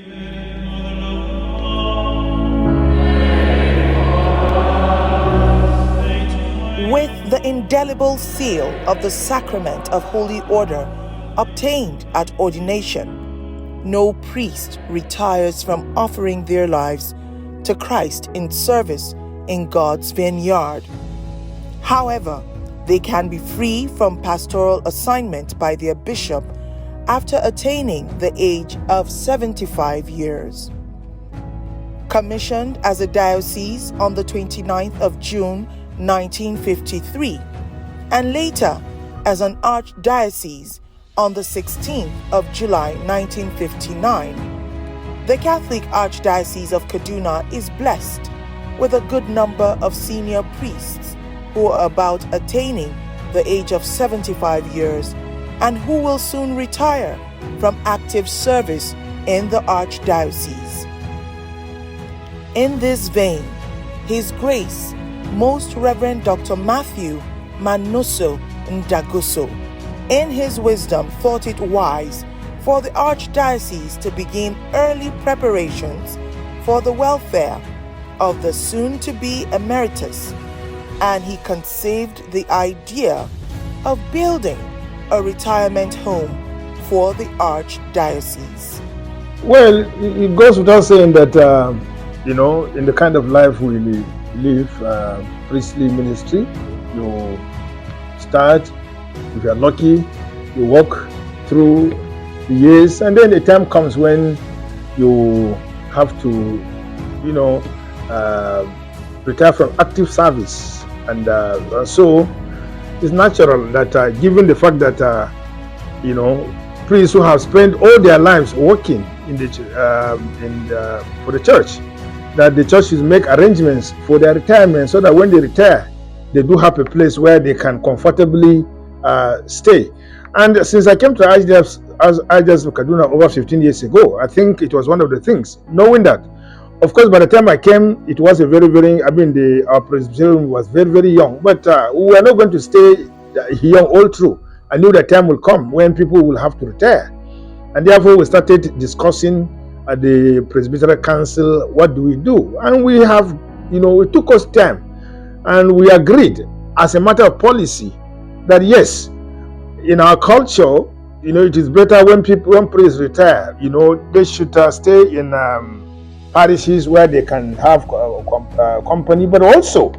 With the indelible seal of the sacrament of Holy Order obtained at ordination, no priest retires from offering their lives to Christ in service in God's vineyard. However, they can be free from pastoral assignment by their bishop after attaining the age of 75 years. Commissioned as a diocese on the 29th of June 1953, and later as an archdiocese on the 16th of July 1959, the Catholic Archdiocese of Kaduna is blessed with a good number of senior priests who are about attaining the age of 75 years and who will soon retire from active service in the Archdiocese. In this vein, His Grace Most Rev Dr. Mathew Man'Oso Ndagoso, in his wisdom, thought it wise for the Archdiocese to begin early preparations for the welfare of the soon-to-be emeritus, and he conceived the idea of building a retirement home for the Archdiocese. Well, it goes without saying that, in the kind of life we live, priestly ministry, you start, if you're lucky, you walk through the years, and then a time comes when you have to, retire from active service. And so it's natural that given the fact that, priests who have spent all their lives working in the for the church, that the churches make arrangements for their retirement so that when they retire, they do have a place where they can comfortably stay. And since I came to Archdiocese of Kaduna over 15 years ago, I think it was one of the things, knowing that, of course, by the time I came, it was our Presbyterian was very, very young, but we were not going to stay young all through. I knew that time will come when people will have to retire. And therefore, we started discussing at the Presbyterian Council, what do we do? And we have, it took us time. And we agreed as a matter of policy that yes, in our culture, it is better when priests retire, they should stay in parishes where they can have company. But also,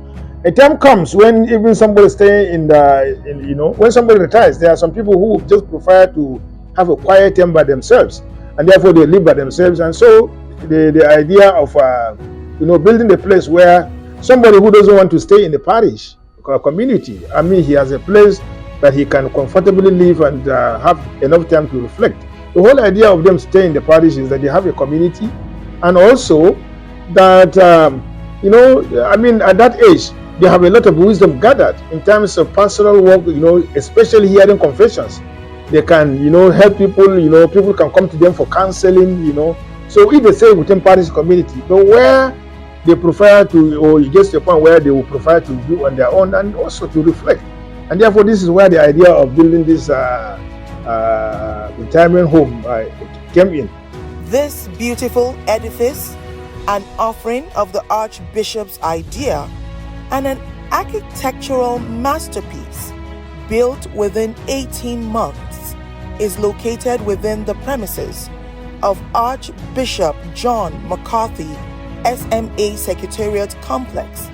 a time comes when even somebody stay when somebody retires, there are some people who just prefer to have a quiet time by themselves, and therefore they live by themselves. And so the idea of building a place where somebody who doesn't want to stay in the parish or community, he has a place that he can comfortably live and have enough time to reflect. The whole idea of them staying in the parish is that they have a community, and also that at that age they have a lot of wisdom gathered in terms of pastoral work, especially hearing confessions. They can help people, people can come to them for counseling, so if they stay within parish community, but where they prefer to, or it gets to a point where they will prefer to do on their own and also to reflect. And therefore, this is where the idea of building this retirement home came in. This beautiful edifice, an offering of the Archbishop's idea, and an architectural masterpiece built within 18 months, is located within the premises of Archbishop John McCarthy SMA Secretariat Complex,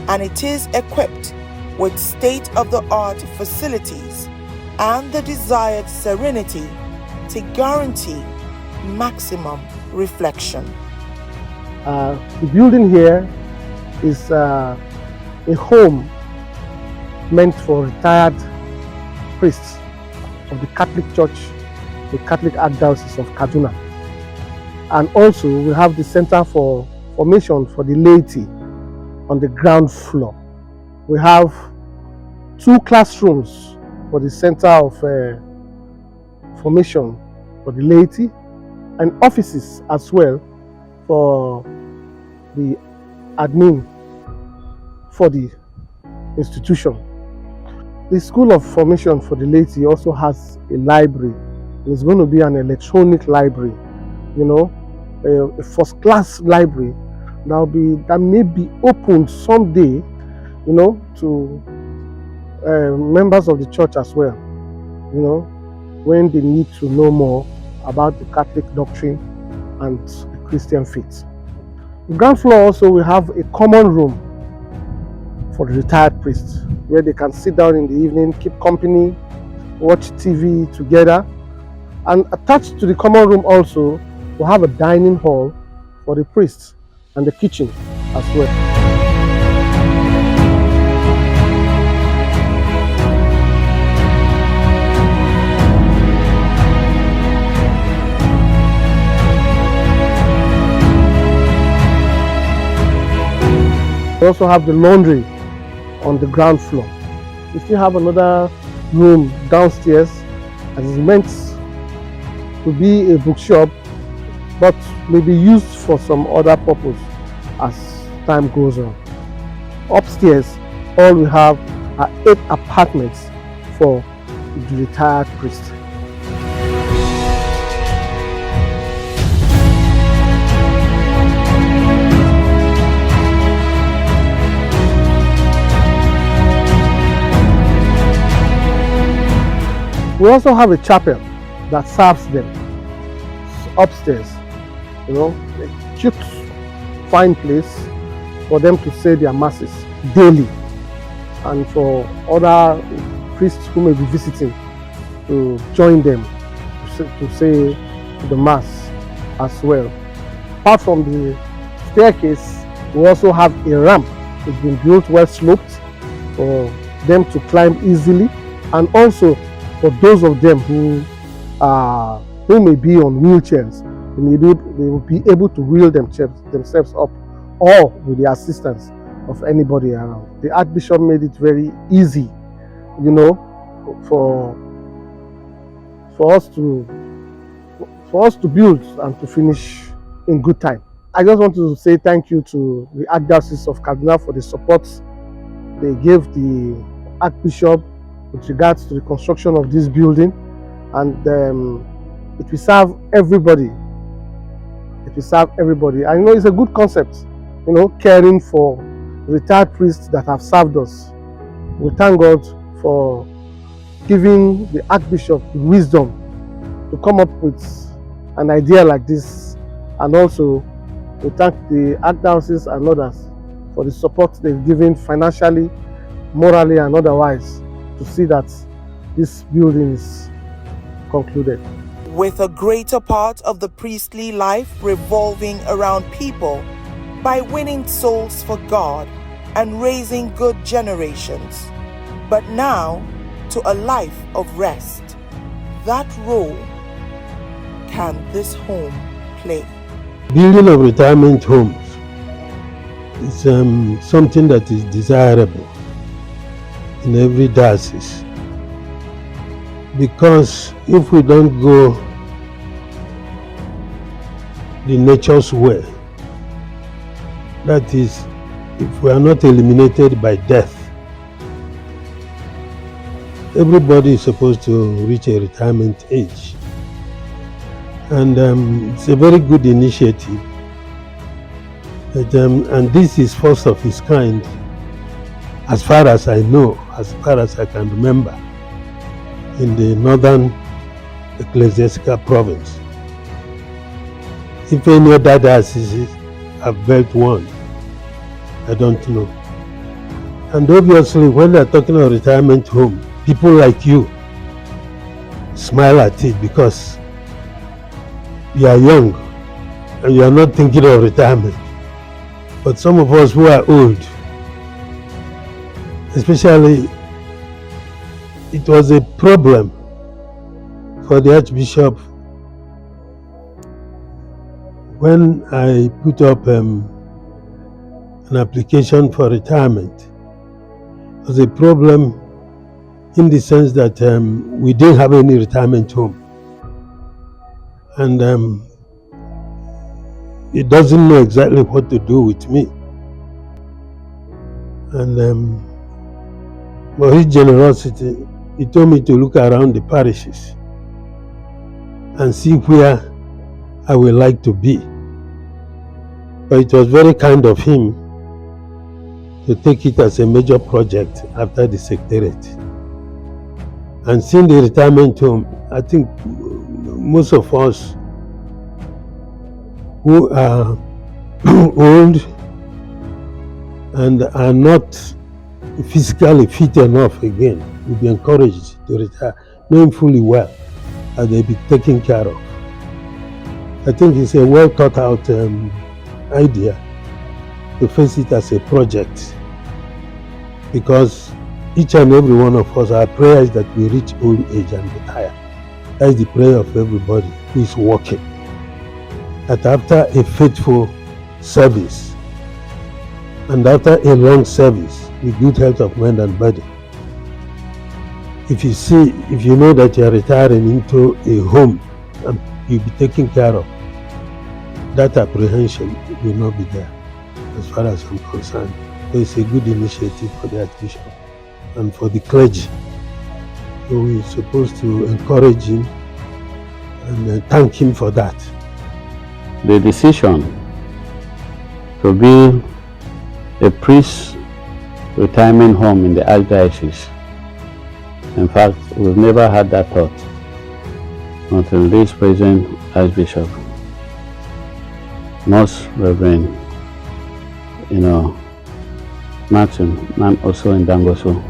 and it is equipped with state-of-the-art facilities and the desired serenity to guarantee maximum reflection. The building here is a home meant for retired priests of the Catholic Church, the Catholic Archdiocese of Kaduna. And also we have the Center for Formation for the Laity on the ground floor. We have 2 classrooms for the Center of Formation for the Laity, and offices as well for the admin for the institution. The School of Formation for the Laity also has a library. It's going to be an electronic library, a first-class library that may be opened someday, to members of the church as well, when they need to know more about the Catholic doctrine and the Christian faith. The ground floor also will have a common room for the retired priests, where they can sit down in the evening, keep company, watch TV together. And attached to the common room also, we'll have a dining hall for the priests and the kitchen as well. We also have the laundry on the ground floor. We still have another room downstairs that is meant to be a bookshop, but may be used for some other purpose as time goes on. Upstairs, all we have are 8 apartments for the retired priest. We also have a chapel that serves them upstairs, a cute, fine place for them to say their masses daily, and for other priests who may be visiting to join them to say the mass as well. Apart from the staircase, we also have a ramp. It's been built well sloped for them to climb easily, and also for those of them who may be on wheelchairs, they will be able to wheel themselves up, or with the assistance of anybody around. The Archbishop made it very easy, for us to build and to finish in good time. I just want to say thank you to the Archdiocese of Kaduna for the support they gave the Archbishop with regards to the construction of this building, and it will serve everybody. It will serve everybody. I know it's a good concept, caring for retired priests that have served us. We thank God for giving the Archbishop the wisdom to come up with an idea like this, and also we thank the Archdiocese and others for the support they've given financially, morally, and otherwise, to see that this building is concluded. With a greater part of the priestly life revolving around people by winning souls for God and raising good generations, but now to a life of rest. That role can this home play? Building of retirement homes is something that is desirable in every diocese, because if we don't go the nature's way, that is, if we are not eliminated by death, everybody is supposed to reach a retirement age, and it's a very good initiative, and this is first of its kind, as far as I know, as far as I can remember, in the northern ecclesiastical province. If any other dioceses have built one, I don't know. And obviously, when they're talking about retirement home, people like you smile at it because you are young and you are not thinking of retirement. But some of us who are old, especially, it was a problem for the Archbishop when I put up an application for retirement. It was a problem in the sense that we didn't have any retirement home, and he doesn't know exactly what to do with me. And for his generosity, he told me to look around the parishes and see where I would like to be. But it was very kind of him to take it as a major project after the secretariat. And seeing the retirement home, I think most of us who are old and are not physically fit enough again will be encouraged to retire, knowing fully well that they'll be taken care of. I think it's a well thought out idea to face it as a project, because each and every one of us, our prayer is that we reach old age and retire. That is the prayer of everybody who is working. That after a faithful service and after a long service with good health of mind and body, if you know that you are retiring into a home and you'll be taken care of, that apprehension will not be there as far as I'm concerned. So it's a good initiative for the Archbishop and for the clergy. So we're supposed to encourage him and thank him for that. The decision to build a priest retirement home in the Archdiocese, in fact, we've never had that thought until this present Archbishop, Most Reverend, Mathew Man'Oso Ndagoso.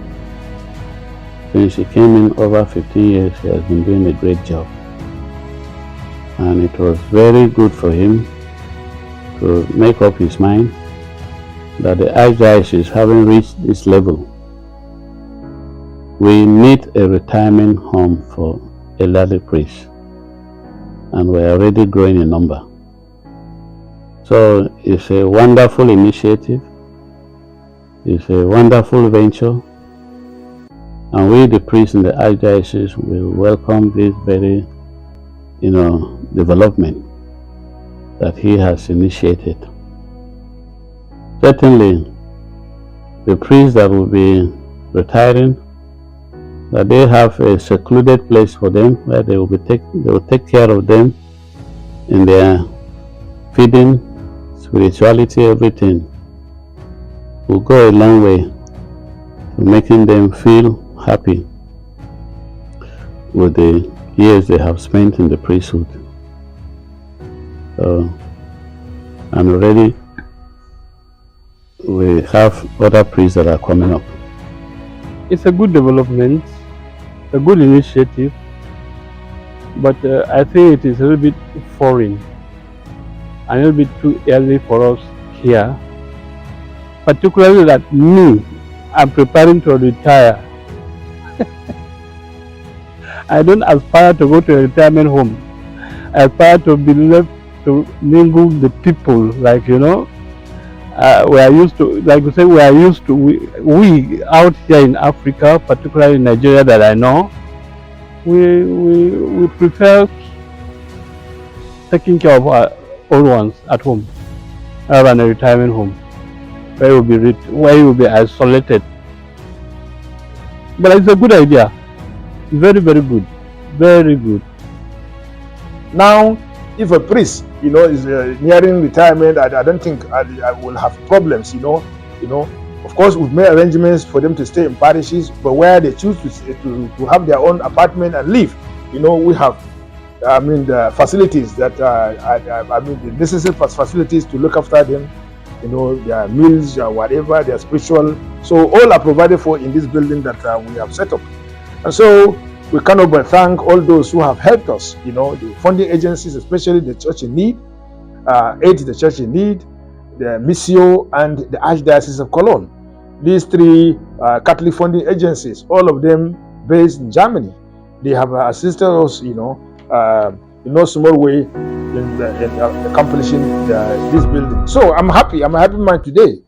Since he came in over 15 years, he has been doing a great job. And it was very good for him to make up his mind that the Archdiocese, having reached this level, we need a retirement home for elderly priests. And we're already growing in number. So it's a wonderful initiative. It's a wonderful venture. And we, the priests in the Archdiocese, will welcome this very, development that he has initiated. Certainly, the priests that will be retiring, that they have a secluded place for them where they will take care of them in their feeding, spirituality, everything, will go a long way to making them feel happy with the years they have spent in the priesthood. And already we have other priests that are coming up. It's a good development, a good initiative, but I think it is a little bit foreign, a little bit too early for us here, particularly that I'm preparing to retire. I don't aspire to go to a retirement home. I aspire to be left to mingle the people, we are used to, we out here in Africa, particularly in Nigeria that I know, we prefer taking care of our old ones at home rather than a retirement home where you will be isolated. But it's a good idea. Very, very good. Very good. Now, if a priest, is nearing retirement, I don't think I will have problems. Of course, we've made arrangements for them to stay in parishes, but where they choose to have their own apartment and live, we have, the facilities that the necessary facilities to look after them. Their meals, whatever, their spiritual. So all are provided for in this building that we have set up. And so we cannot but thank all those who have helped us, the funding agencies, especially the Church in Need, Aid to the Church in Need, the Missio, and the Archdiocese of Cologne. These three Catholic funding agencies, all of them based in Germany, they have assisted us, in no small way in accomplishing this building. So I'm happy. I'm a happy man today.